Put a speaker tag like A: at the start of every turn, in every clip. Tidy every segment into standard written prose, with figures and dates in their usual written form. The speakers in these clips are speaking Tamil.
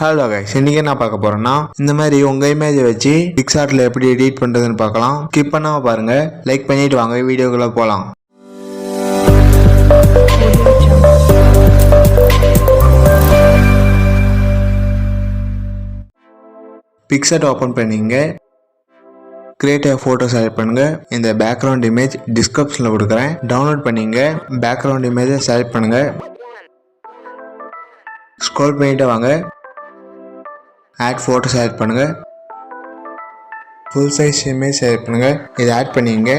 A: ஹலோ கைஸ், இன்னைக்கு என்ன பார்க்க போறோம்னா இந்த மாதிரி உங்க இமேஜை வச்சு பிக்சார்ட்ல எப்படி எடிட் பண்றதுன்னு பார்க்கலாம். ஸ்கிப் பண்ணாம பாருங்க, லைக் பண்ணிட்டு வாங்க வீடியோக்குள்ள போலாம். பிக்சார்ட் ஓபன் பண்ணீங்க, கிரியேட் a photo செலக்ட் பண்ணுங்க. இந்த பேக்ரவுண்ட் இமேஜ் டிஸ்கிரிப்ஷன்ல கொடுக்குறேன், டவுன்லோட் பண்ணீங்க. பேக்ரவுண்ட் இமேஜை செலக்ட் பண்ணுங்க, ஸ்க்ரோல் பண்ணிட்டு வாங்க, ஆட் ஃபோட்டோ செலக்ட் பண்ணுங்க, ஃபுல் சைஸ் இமேஜ் செலக்ட் பண்ணுங்க, இதை ஆட் பண்ணிங்க.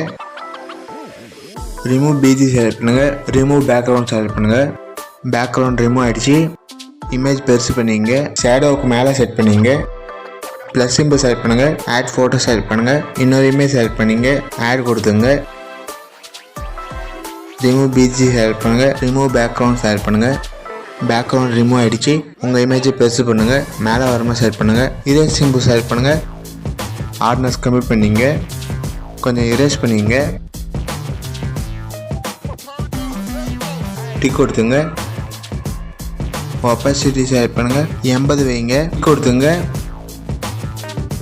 A: ரிமூவ் பிஜி செலக்ட் பண்ணுங்க, ரிமூவ் பேக்ரவுண்ட் செலக்ட் பண்ணுங்க. பேக்ரவுண்ட் ரிமூவ் ஆயிடுச்சு. இமேஜ் பெருசு பண்ணிங்க, ஷேடோவுக்கு மேலே செட் பண்ணிங்க. ப்ளஸ் சிம்பிள் செலக்ட் பண்ணுங்க, ஆட் ஃபோட்டோ செலக்ட் பண்ணுங்க, இன்னொரு இமேஜ் செலக்ட் பண்ணிங்க, ஆட் கொடுத்துங்க. ரிமூவ் பிஜி செலக்ட் பண்ணுங்க, ரிமூவ் பேக்ரவுண்ட் செலக்ட் பண்ணுங்க. பேக்ரவுண்ட் ரிமூவ் ஆகிடுச்சு. உங்கள் இமேஜை பெருசு பண்ணுங்கள், மேலே வரமா செலக்ட் பண்ணுங்கள். இரேஸ் சிம்பிள் செலக்ட் பண்ணுங்கள், ஹார்ட்னஸ் கம்மி பண்ணிங்க, கொஞ்சம் இரேஸ் பண்ணிங்க, டிக் கொடுத்துங்க. ஒப்பாசிட்டி செலக்ட் பண்ணுங்கள், 80 வைங்க, கொடுத்துங்க.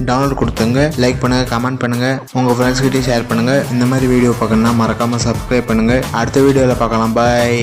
A: டவுன்லோட் கொடுத்துங்க. லைக் பண்ணுங்கள், கமெண்ட் பண்ணுங்கள், உங்கள் ஃப்ரெண்ட்ஸ்கிட்டையும் ஷேர் பண்ணுங்கள். இந்த மாதிரி வீடியோ பார்க்கணுன்னா மறக்காமல் சப்ஸ்கிரைப் பண்ணுங்கள். அடுத்த வீடியோவில் பார்க்கலாம். பாய்.